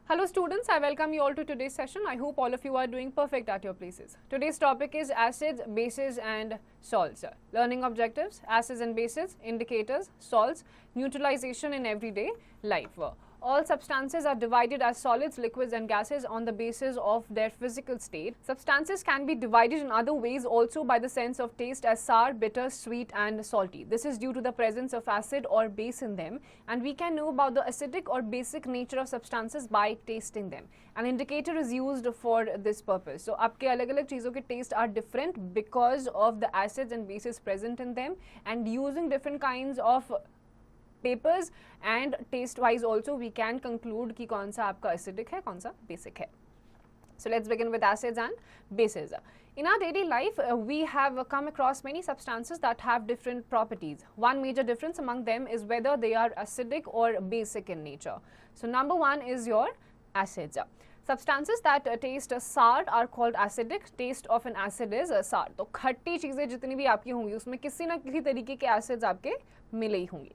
Hello students, I welcome you all to today's session. I hope all of you are doing perfect at your places. Today's topic is acids, bases and salts. Learning objectives, acids and bases, indicators, salts, neutralization in everyday life. All substances are divided as solids, liquids and gases on the basis of their physical state. Substances can be divided in other ways also by the sense of taste as sour, bitter, sweet and salty. This is due to the presence of acid or base in them, and we can know about the acidic or basic nature of substances by tasting them. An indicator is used for this purpose. So आपके अलग-अलग चीज़ों के taste are different because of the acids and bases present in them, and using different kinds of papers and taste wise also we can conclude कि कौन सा आपका acidic है कौन सा basic है. So let's begin with acids and bases. In our daily life, we have come across many substances that have different properties. One major difference among them is whether they are acidic or basic in nature. So number one is your acids. Substances that taste sour are called acidic. Taste of an acid is sour. तो खट्टी चीज़ें जितनी भी आपकी होंगी उसमें किसी ना किसी तरीके के acids आपके मिले ही होंगे.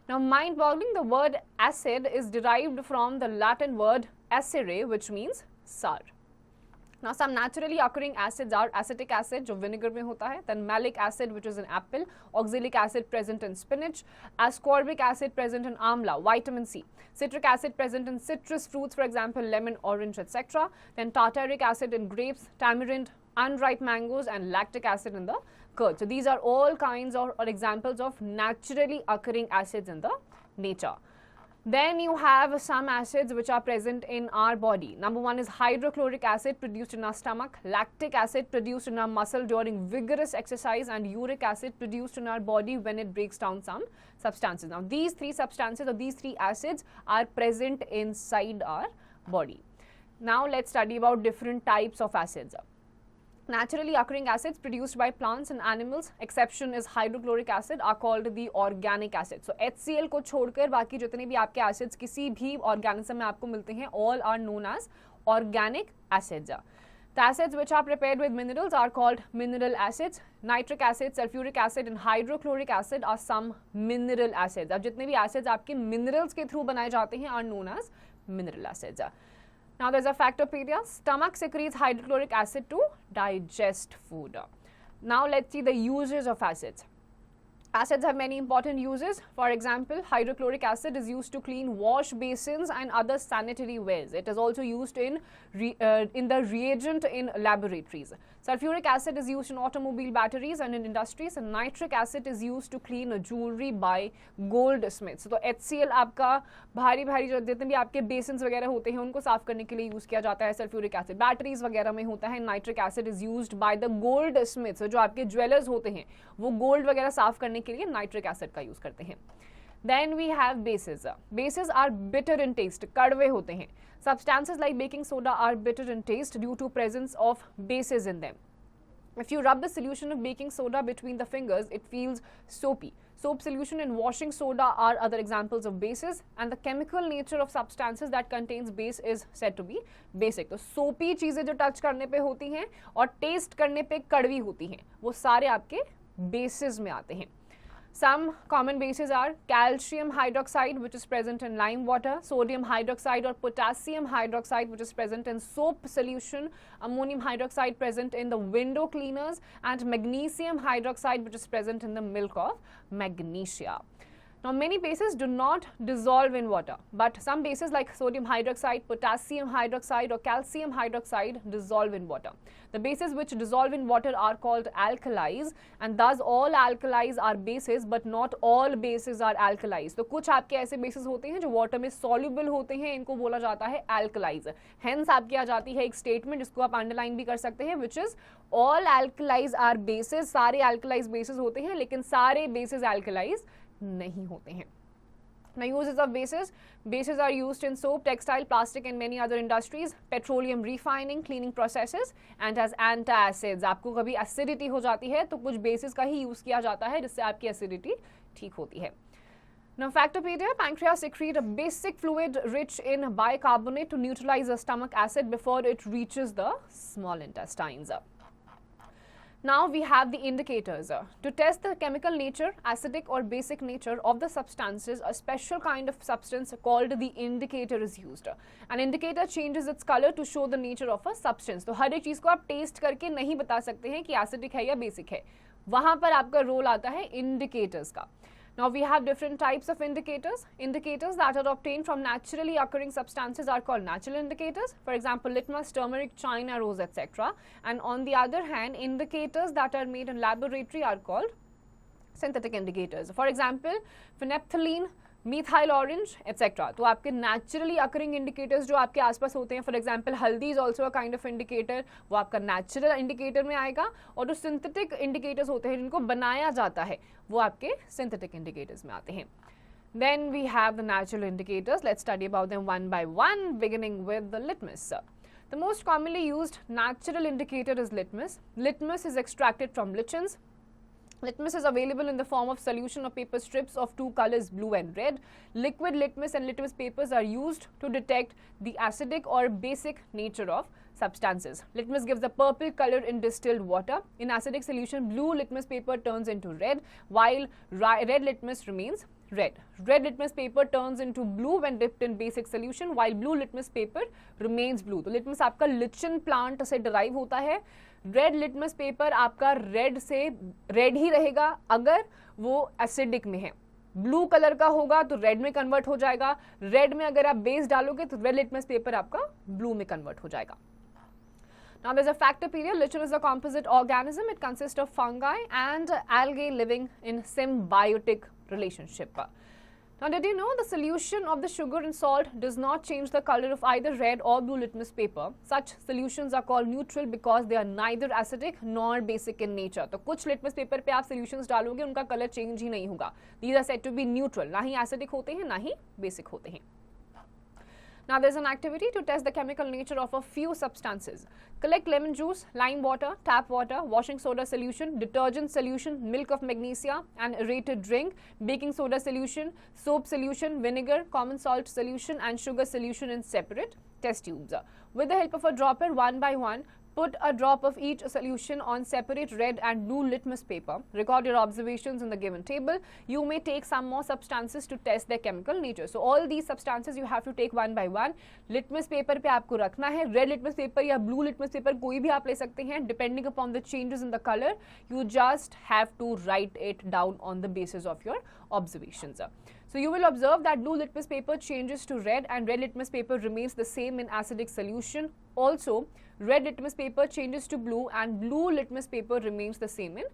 Now, mind-boggling, the word acid is derived from the Latin word acere, which means sour. Now, some naturally occurring acids are acetic acid, जो vinegar में होता है, then malic acid, which is in apple, oxalic acid present in spinach, ascorbic acid present in amla, vitamin C, citric acid present in citrus fruits, for example, lemon, orange, etc., then tartaric acid in grapes, tamarind, unripe mangoes, and lactic acid in the curd. So these are all kinds or examples of naturally occurring acids in the nature. Then you have some acids which are present in our body. Number one is hydrochloric acid produced in our stomach, lactic acid produced in our muscle during vigorous exercise, and uric acid produced in our body when it breaks down some substances. Now these three substances or these three acids are present inside our body. Now let's study about different types of acids. Naturally occurring acids produced by plants and animals, exception is hydrochloric acid, are called the organic acid. So HCl को छोड़कर बाकी जितने भी आपके acids किसी भी organism में आपको मिलते हैं, all are known as organic acids. The acids which are prepared with minerals are called mineral acids. Nitric acid, sulfuric acid and hydrochloric acid are some mineral acids. अब जितने भी acids आपके minerals के through बनाए जाते हैं are known as mineral acids. Now there's a factopedia. Stomach secretes hydrochloric acid to digest food. Now let's see the uses of acids. Acids have many important uses. For example, hydrochloric acid is used to clean wash basins and other sanitary wares. It is also used in the reagent in laboratories. Sulfuric acid is used in automobile batteries and in industries, and nitric acid is used to clean jewelry by goldsmiths. तो HCl आपका भारी भारी जितने भी आपके basins वगैरह होते हैं उनको साफ करने के लिए यूज़ किया जाता है सल्फ्यूरिक एसिड. बैटरीज वगैरह में होता है. Nitric acid is used by the gold Smiths, जो आपके ज्वेलर्स होते हैं वो गोल्ड वगैरह साफ करने के लिए नाइट्रिक एसिड का यूज़ करते हैं. Then we have bases. Bases are bitter in taste, कड़वे होते हैं. Substances like baking soda are bitter in taste due to presence of bases in them. If you rub the solution of baking soda between the fingers, it feels soapy. Soap solution and washing soda are other examples of bases, and the chemical nature of substances that contains base is said to be basic. तो soapy चीज़ें जो touch करने पे होती हैं और taste करने पे कड़वी होती हैं, वो सारे आपके bases में आते हैं. Some common bases are calcium hydroxide, which is present in lime water, sodium hydroxide or potassium hydroxide, which is present in soap solution, ammonium hydroxide present in the window cleaners, and magnesium hydroxide, which is present in the milk of magnesia. Now, many bases do not dissolve in water, but some bases like sodium hydroxide, potassium hydroxide or calcium hydroxide dissolve in water. The bases which dissolve in water are called alkalis, and thus all alkalis are bases, but not all bases are alkalis. तो कुछ आपके ऐसे bases होते हैं जो water में soluble होते हैं, इनको बोला जाता है alkalis. Hence आपके आ जाती है एक statement जिसको आप underline भी कर सकते हैं, which is all alkalis are bases. सारे alkalis bases होते हैं, लेकिन सारे bases alkalis नहीं होते हैं. Now uses of bases. Bases are used in soap, textile, plastic and many other industries, petroleum refining, cleaning processes and as antacids. आपको कभी acidity हो जाती है तो कुछ bases का ही use किया जाता है जिससे आपकी acidity ठीक होती है. Now factopedia, pancreas secrete a basic fluid rich in bicarbonate to neutralize the stomach acid before it reaches the small intestines. Now we have the indicators. To test the chemical nature, acidic or basic nature of the substances, a special kind of substance called the indicator is used. An indicator changes its color to show the nature of a substance. तो हर एक चीज को आप test करके नहीं बता सकते हैं कि एसिडिक है या बेसिक है, वहां पर आपका रोल आता है इंडिकेटर्स का. Now we have different types of indicators. Indicators that are obtained from naturally occurring substances are called natural indicators. For example, litmus, turmeric, china rose, etc. And on the other hand, indicators that are made in laboratory are called synthetic indicators. For example, phenolphthalein, methyl orange etcetera. तो आपके naturally occurring indicators जो आपके आसपास होते हैं, for example हल्दी is also a kind of indicator, वो आपका नेचुरल इंडिकेटर में आएगा. और जो सिंथेटिक इंडिकेटर्स होते हैं जिनको बनाया जाता है, वो आपके सिंथेटिक इंडिकेटर्स में आते हैं. Then we have the natural indicators. Let's study about them one by one, beginning with the litmus. The most commonly used natural indicator is litmus. Litmus is extracted from lichens. Litmus is available in the form of solution of paper strips of two colors, blue and red. Liquid litmus and litmus papers are used to detect the acidic or basic nature of substances. Litmus gives a purple color in distilled water. In acidic solution, blue litmus paper turns into red, while red litmus remains red. Red litmus paper turns into blue when dipped in basic solution, while blue litmus paper remains blue. तो litmus आपका lichen plant से derive होता है. Red litmus paper आपका red से red ही रहेगा अगर वो एसिडिक में है. ब्लू कलर का होगा तो रेड में कन्वर्ट हो जाएगा. रेड में अगर आप बेस डालोगे तो रेड लिटमस पेपर आपका ब्लू में कन्वर्ट हो जाएगा. Now there's a factor period. Lichen is a composite organism. It consists of fungi and algae living in symbiotic relationship. Now did you know the solution of the sugar and salt does not change the color of either red or blue litmus paper. Such solutions are called neutral because they are neither acidic nor basic in nature. तो कुछ litmus paper पे आप solutions डालोगे उनका color change ही नहीं होगा. These are said to be neutral. ना ही acidic होते हैं ना ही basic होते हैं. Now there's an activity to test the chemical nature of a few substances. Collect lemon juice, lime water, tap water, washing soda solution, detergent solution, milk of magnesia, and aerated drink, baking soda solution, soap solution, vinegar, common salt solution, and sugar solution in separate test tubes. With the help of a dropper, one by one, put a drop of each solution on separate red and blue litmus paper. Record your observations in the given table. You may take some more substances to test their chemical nature. So all these substances you have to take one by one. Litmus paper पे आपको रखना है. Red litmus paper या blue litmus paper कोई भी आप ले सकते हैं. Depending upon the changes in the color, you just have to write it down on the basis of your observations. So you will observe that blue litmus paper changes to red and red litmus paper remains the same in acidic solution. Also, red litmus paper changes to blue and blue litmus paper remains the same in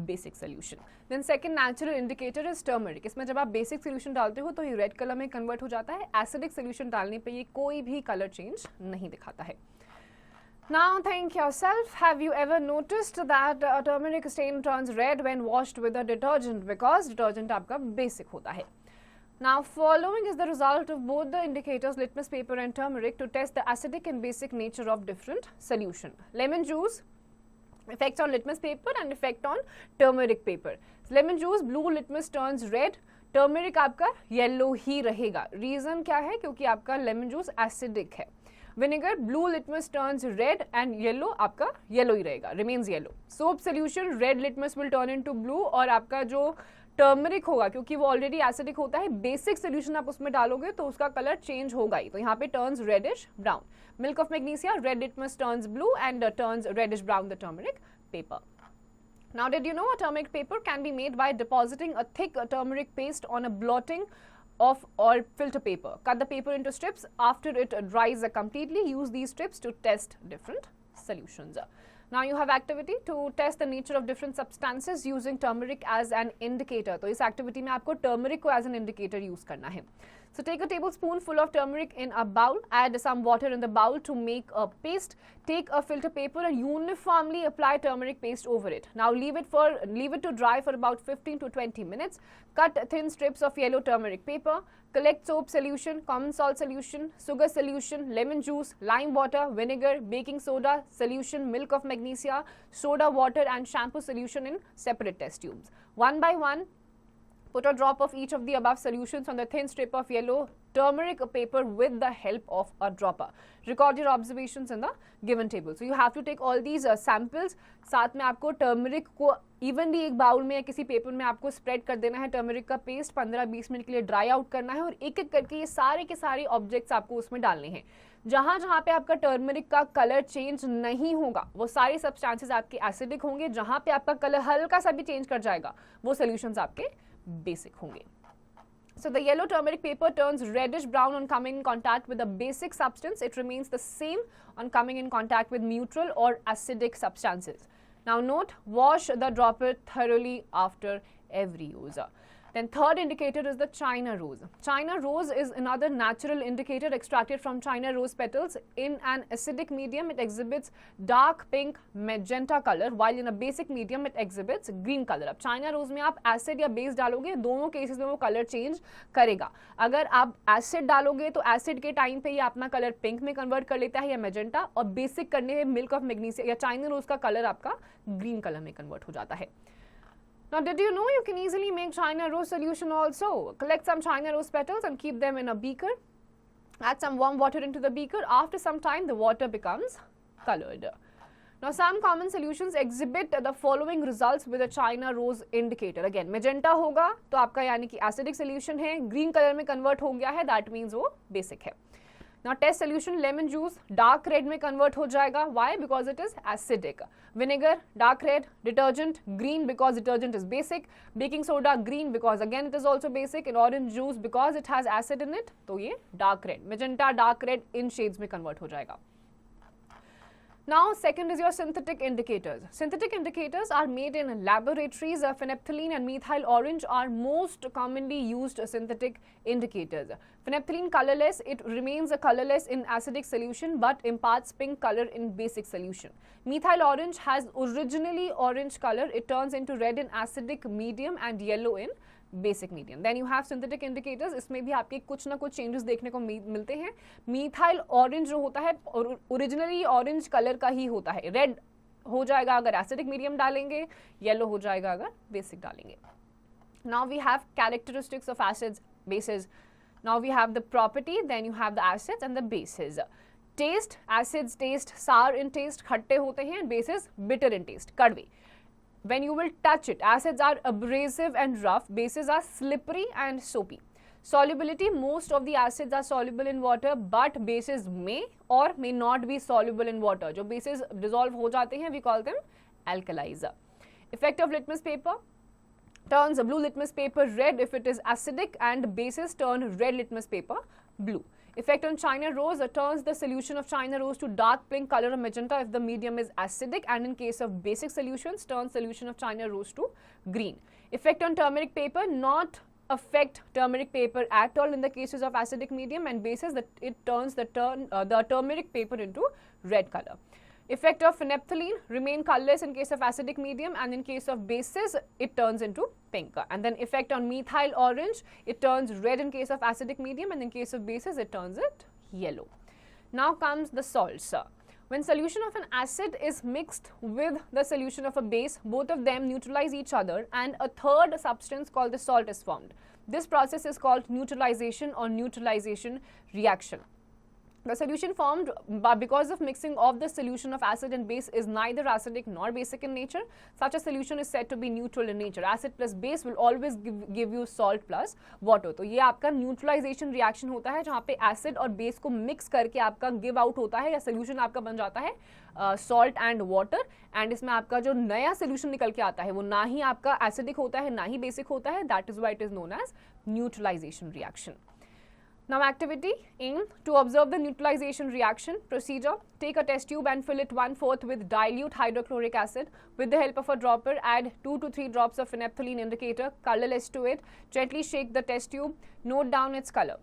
basic solution. Then second natural indicator is turmeric. इसमें जब आप basic solution डालते हो तो ये red color में convert हो जाता है. Acidic solution डालने पे ये कोई भी color change नहीं दिखाता है. Now think yourself, have you ever noticed that a turmeric stain turns red when washed with a detergent because detergent आपका basic होता है. Now following is the result of both the indicators litmus paper and turmeric to test the acidic and basic nature of different solution. Lemon juice effects on litmus paper and effect on turmeric paper. Lemon juice blue litmus turns red, turmeric आपका yellow ही रहेगा. Reason क्या है? क्योंकि आपका lemon juice acidic है. Vinegar blue litmus turns red and yellow आपका yellow ही रहेगा, remains yellow. Soap solution red litmus will turn into blue और आपका जो टर्मरिक होगा क्योंकि वो ऑलरेडी एसिडिक होता है, बेसिक सोल्यूशन आप उसमें डालोगे तो उसका कलर चेंज होगा ही. तो यहाँ पे turns reddish brown. Milk of magnesia red litmus turns blue and turns reddish brown the turmeric paper. Now did you know a turmeric paper can be made by depositing a thick turmeric paste on a blotting of or filter paper. Cut the paper into strips after it dries completely. Use these strips to test different solutions. Now you have activity to test the nature of different substances using turmeric as an indicator. तो इस activity में आपको turmeric को as an indicator use करना है. So take a tablespoonful of turmeric in a bowl. Add some water in the bowl to make a paste. Take a filter paper and uniformly apply turmeric paste over it. Now leave it to dry for about 15 to 20 minutes. Cut thin strips of yellow turmeric paper. Collect soap solution, common salt solution, sugar solution, lemon juice, lime water, vinegar, baking soda solution, milk of magnesia, soda water and shampoo solution in separate test tubes. One by one, Put a drop of each of the above solutions on the thin strip of yellow turmeric paper with the help of a dropper. Record your observations in the given table. So you have to take all these samples. साथ में आपको turmeric को evenly एक bowl में या किसी paper में आपको स्प्रेड कर देना है टर्मरिक का पेस्ट, 15-20 मिनट के लिए ड्राई आउट करना है और एक एक करके ये सारे के सारे ऑब्जेक्ट्स आपको उसमें डालने हैं. जहां जहां पे आपका टर्मरिक का कलर चेंज नहीं होगा वो सारे सब्सटेंसेस आपके एसिडिक होंगे. जहां पे आपका कलर हल्का सा भी चेंज कर जाएगा वो सॉल्यूशंस आपके बेसिक होंगे. So the yellow turmeric paper turns reddish brown on coming in contact with a basic substance. It remains the same on coming in contact with neutral or acidic substances. Now note, wash the dropper thoroughly after every use. Then third indicator is the China rose. China rose is another natural indicator extracted from China rose petals. In an acidic medium, it exhibits dark pink magenta color, while in a basic medium, it exhibits green color. अब China rose में आप acid या base डालोगे, दोनों cases में वो color change करेगा. अगर आप acid डालोगे तो acid के time पे ये अपना color pink में convert कर लेता है या magenta, और basic करने में milk of magnesia या China rose का color आपका green color में convert हो जाता है. Now, did you know you can easily make China rose solution also? Collect some China rose petals and keep them in a beaker. Add some warm water into the beaker. After some time, the water becomes colored. Now, some common solutions exhibit the following results with a China rose indicator. Again, magenta होगा तो आपका यानी कि acidic solution है, green color में convert हो गया है, that means वो basic है. Now test solution lemon juice dark red में convert हो जाएगा. Why? Because it is acidic. Vinegar dark red. Detergent green because detergent is basic. Baking soda green because again it is also basic. And orange juice because it has acid in it, तो ये dark red. Magenta dark red in shades में convert हो जाएगा. Now, second is your synthetic indicators. Synthetic indicators are made in laboratories. Phenolphthalein and methyl orange are most commonly used synthetic indicators. Phenolphthalein colorless, it remains colorless in acidic solution but imparts pink color in basic solution. Methyl orange has originally orange color. It turns into red in acidic medium and yellow in basic medium. Then you have synthetic indicators. इसमें भी आपके कुछ ना कुछ changes देखने को मिलते हैं. मीथाइल ऑरेंज जो होता है ओरिजिनली ऑरेंज कलर का ही होता है. रेड हो जाएगा अगर एसिडिक मीडियम डालेंगे, येलो हो जाएगा अगर बेसिक डालेंगे. Now we have characteristics of acids, bases. Now we have the property, then you have the acids and the bases. Taste, acids taste sour in taste, खट्टे होते हैं. बेसिस बिटर इन टेस्ट, कड़वे. When you will touch it, acids are abrasive and rough, bases are slippery and soapy. Solubility, most of the acids are soluble in water but bases may or may not be soluble in water. जो bases dissolve हो जाते हैं, we call them alkalis. Effect of litmus paper, turns blue litmus paper red if it is acidic and bases turn red litmus paper blue. Effect on China rose, turns the solution of China rose to dark pink color or magenta if the medium is acidic, and in case of basic solutions, turns solution of China rose to green. Effect on turmeric paper, not affect turmeric paper at all in the cases of acidic medium and bases, that it turns the turmeric paper into red color. Effect of phenolphthalein, remain colorless in case of acidic medium, and in case of bases it turns into pink. And then effect on methyl orange, it turns red in case of acidic medium, and in case of bases it turns it yellow. Now comes the salts. When solution of an acid is mixed with the solution of a base, both of them neutralize each other and a third substance called the salt is formed. This process is called neutralization or neutralization reaction. The solution formed because of mixing of the solution of acid and base is neither acidic nor basic in nature. Such a solution is said to be neutral in nature. Acid plus base will always give you salt plus water. तो ये आपका neutralization reaction होता है जहाँ पे acid और base को mix करके आपका give out होता है या solution आपका बन जाता है salt and water, and इसमें आपका जो नया solution निकल के आता है वो ना ही आपका acidic होता है ना ही basic होता है. That is why it is known as neutralization reaction. Now activity, aim to observe the neutralization reaction. Procedure, take a test tube and fill it 1/4 with dilute hydrochloric acid. With the help of a dropper, add 2 to 3 drops of phenolphthalein indicator, colorless to it. Gently shake the test tube, note down its color.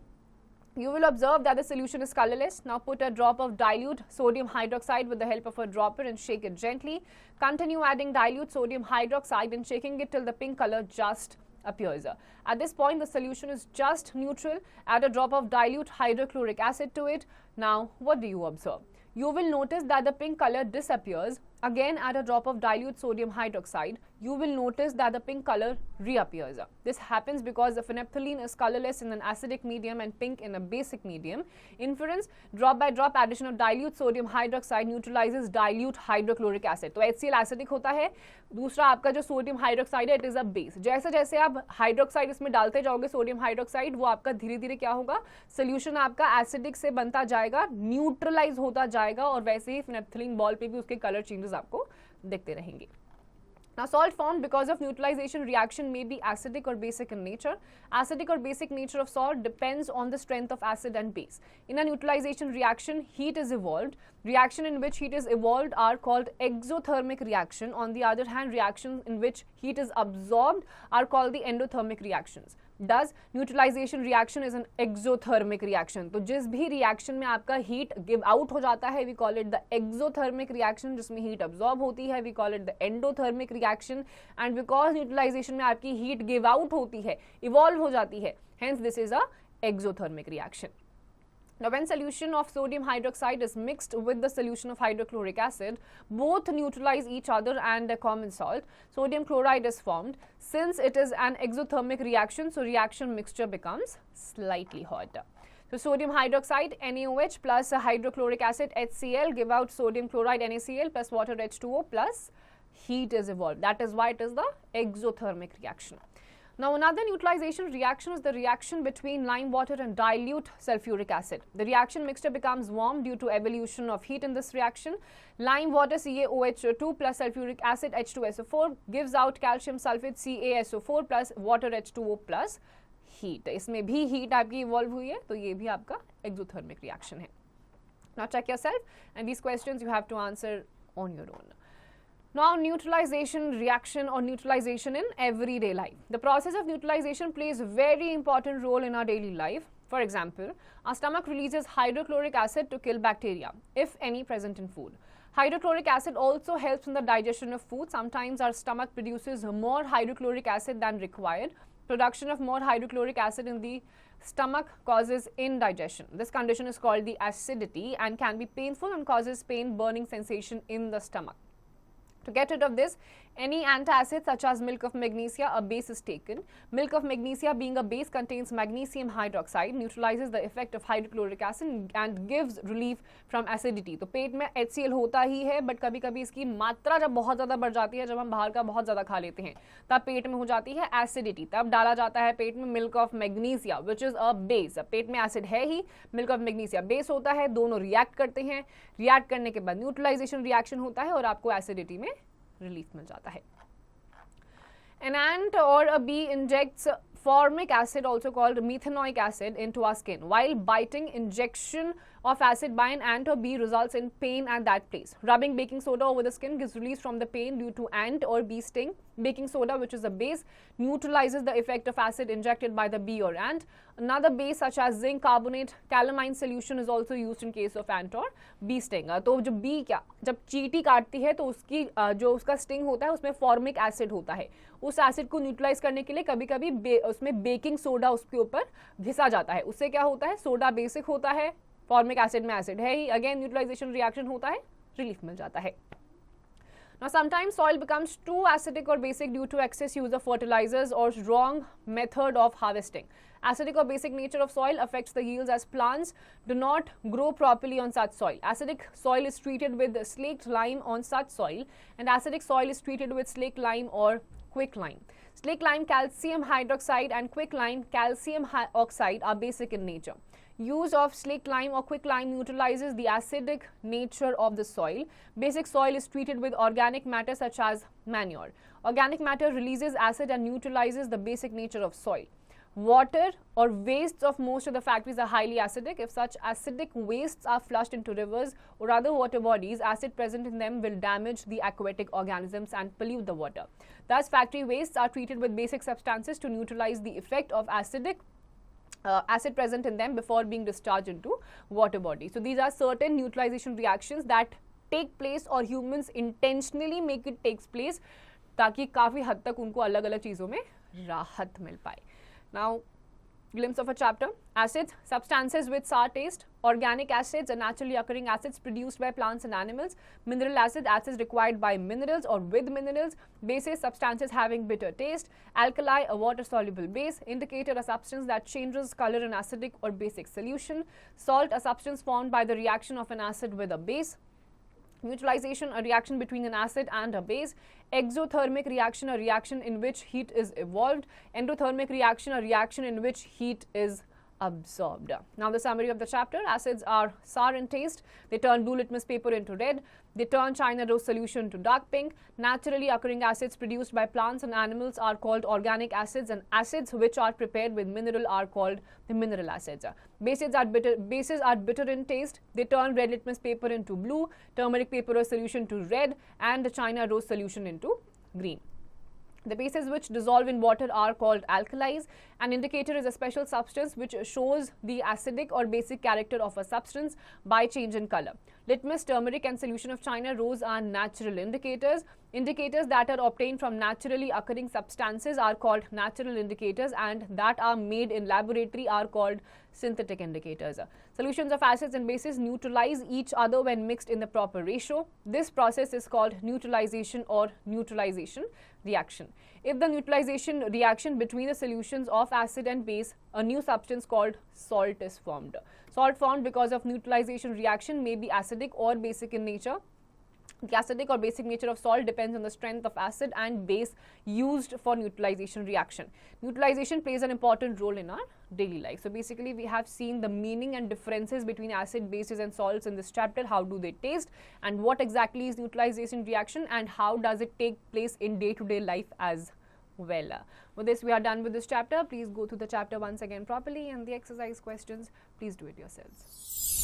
You will observe that the solution is colorless. Now put a drop of dilute sodium hydroxide with the help of a dropper and shake it gently. Continue adding dilute sodium hydroxide and shaking it till the pink color just appears. At this point, the solution is just neutral. Add a drop of dilute hydrochloric acid to it. Now, what do you observe? You will notice that the pink color disappears again add a drop of dilute sodium hydroxide, you will notice that the pink color reappears. This happens because the phenolphthalein is colorless in an acidic medium and pink in a basic medium. Inference, drop by drop addition of dilute sodium hydroxide neutralizes dilute hydrochloric acid. तो HCl acidic होता है, दूसरा आपका जो sodium hydroxide है it is a base. जैसे जैसे आप हाइड्रोक्साइड इसमें डालते जाओगे सोडियम हाइड्रोक्साइड, वो आपका धीरे धीरे क्या होगा, सोल्यूशन आपका एसिडिक से बनता जाएगा, न्यूट्रलाइज होता जाएगा, और वैसे ही फिनेप्थलीन बॉल पे भी उसके कलर चेंजेस आपको दिखते रहेंगे. Now, salt formed because of neutralization reaction may be acidic or basic in nature. Acidic or basic nature of salt depends on the strength of acid and base. In a neutralization reaction, heat is evolved. Reaction in which heat is evolved are called exothermic reaction. On the other hand, reactions in which heat is absorbed are called the endothermic reactions. Thus, neutralization reaction is an exothermic reaction. तो जिस भी reaction में आपका heat give out हो जाता है, we call it the exothermic reaction. जिसमें heat absorb होती है, we call it the endothermic reaction. And because neutralization में आपकी heat give out होती है, evolve हो जाती है, hence this is a exothermic reaction. Now, when solution of sodium hydroxide is mixed with the solution of hydrochloric acid, both neutralize each other and a common salt. Sodium chloride is formed. Since it is an exothermic reaction, so reaction mixture becomes slightly hotter. So, sodium hydroxide NaOH plus hydrochloric acid HCl give out sodium chloride NaCl plus water H2O plus heat is evolved. That is why it is the exothermic reaction. Now, another neutralization reaction is the reaction between lime water and dilute sulfuric acid. The reaction mixture becomes warm due to evolution of heat in this reaction. Lime water CaOH2 plus sulfuric acid H2SO4 gives out calcium sulfate CaSO4 plus water H2O plus heat. इसमें भी heat आपकी evolve हुई है, तो ये भी आपका exothermic reaction है. Now, check yourself, and these questions you have to answer on your own. Now, neutralization reaction or neutralization in everyday life. The process of neutralization plays a very important role in our daily life. For example, our stomach releases hydrochloric acid to kill bacteria, if any present in food. Hydrochloric acid also helps in the digestion of food. Sometimes our stomach produces more hydrochloric acid than required. Production of more hydrochloric acid in the stomach causes indigestion. This condition is called the acidity and can be painful and causes pain, burning sensation in the stomach. To get rid of this, any antacid such as milk of magnesia, a base is taken. Milk of magnesia being a base contains magnesium hydroxide, neutralizes the effect of hydrochloric acid and gives relief from acidity. तो पेट में HCl होता ही है, but कभी कभी इसकी मात्रा जब बहुत ज़्यादा बढ़ जाती है, जब हम बाहर का बहुत ज़्यादा खा लेते हैं, तब पेट में हो जाती है एसिडिटी. तब डाला जाता है पेट में milk of magnesia which is a base. पेट में एसिड है ही, मिल्क ऑफ मैग्नीसिया बेस होता है, दोनों रिएक्ट करते हैं. रिएक्ट करने के बाद न्यूट्रलाइजेशन रिएक्शन होता है और आपको एसिडिटी में रिलीफ मिल जाता है. An ant or a bee injects formic acid, also called methanoic acid, into our skin. While biting, injection of acid by an ant or bee results in pain at that place. Rubbing baking soda over the skin gives relief from the pain due to ant or bee sting. Baking soda, which is a base, neutralizes the effect of acid injected by the bee or ant. Another base such as zinc carbonate calamine solution is also used in case of ant or bee sting. तो जो bee क्या जब चींटी काटती है तो उसकी जो उसका sting होता है उसमें फॉर्मिक एसिड होता है. उस एसिड को न्यूट्रलाइज करने के लिए कभी कभी उसमें बेकिंग सोडा उसके ऊपर घिसा जाता है. उससे क्या होता है, सोडा बेसिक होता है, फॉर्मिक एसिड में एसिड है ही, अगेन न्यूट्रलाइजेशन रिएक्शन होता है, रिलीफ मिल जाता है. Now, sometimes soil becomes too acidic or basic due to excess use of fertilizers or wrong method of harvesting. Acidic or basic nature of soil affects the yields as plants do not grow properly on such soil. Acidic soil is treated with slaked lime on such soil, and acidic soil is treated with slaked lime or quick lime. Slaked lime calcium hydroxide and quick lime calcium oxide are basic in nature. Use of slaked lime or quick lime neutralizes the acidic nature of the soil. Basic soil is treated with organic matter such as manure. Organic matter releases acid and neutralizes the basic nature of soil. Water or wastes of most of the factories are highly acidic. If such acidic wastes are flushed into rivers or other water bodies, acid present in them will damage the aquatic organisms and pollute the water. Thus, factory wastes are treated with basic substances to neutralize the effect of acid present in them before being discharged into water bodies. So, these are certain neutralization reactions that take place or humans intentionally make it takes place ताकि काफ़ी हद तक उनको अलग अलग चीज़ों में राहत मिल पाए. Now, glimpse of a chapter. Acids, substances with sour taste. Organic acids are naturally occurring acids produced by plants and animals. Mineral acid, acids required by minerals or with minerals. Bases, substances having bitter taste. Alkali, a water-soluble base. Indicator, a substance that changes color in acidic or basic solution. Salt, a substance formed by the reaction of an acid with a base. Neutralization, a reaction between an acid and a base. Exothermic reaction, a reaction in which heat is evolved. Endothermic reaction, a reaction in which heat is absorbed. Now the summary of the chapter. Acids are sour in taste. They turn blue litmus paper into red. They turn China rose solution to dark pink. Naturally occurring acids produced by plants and animals are called organic acids, and acids which are prepared with mineral are called the mineral acids. Bases are bitter in taste. They turn red litmus paper into blue, turmeric paper or solution to red, and the China rose solution into green. The bases which dissolve in water are called alkalis. An indicator is a special substance which shows the acidic or basic character of a substance by change in color. Litmus, turmeric and solution of China rose are natural indicators. Indicators that are obtained from naturally occurring substances are called natural indicators, and that are made in laboratory are called synthetic indicators. Solutions of acids and bases neutralize each other when mixed in the proper ratio. This process is called neutralization or neutralization reaction. If the neutralization reaction between the solutions of acid and base, a new substance called salt is formed. Salt formed because of neutralization reaction may be acidic or basic in nature. The acidic or basic nature of salt depends on the strength of acid and base used for neutralization reaction. Neutralization plays an important role in our daily life. So basically we have seen the meaning and differences between acid, bases and salts in this chapter. How do they taste, and what exactly is neutralization reaction, and how does it take place in day-to-day life as well. With this we are done with this chapter. Please go through the chapter once again properly, and the exercise questions, please do it yourselves.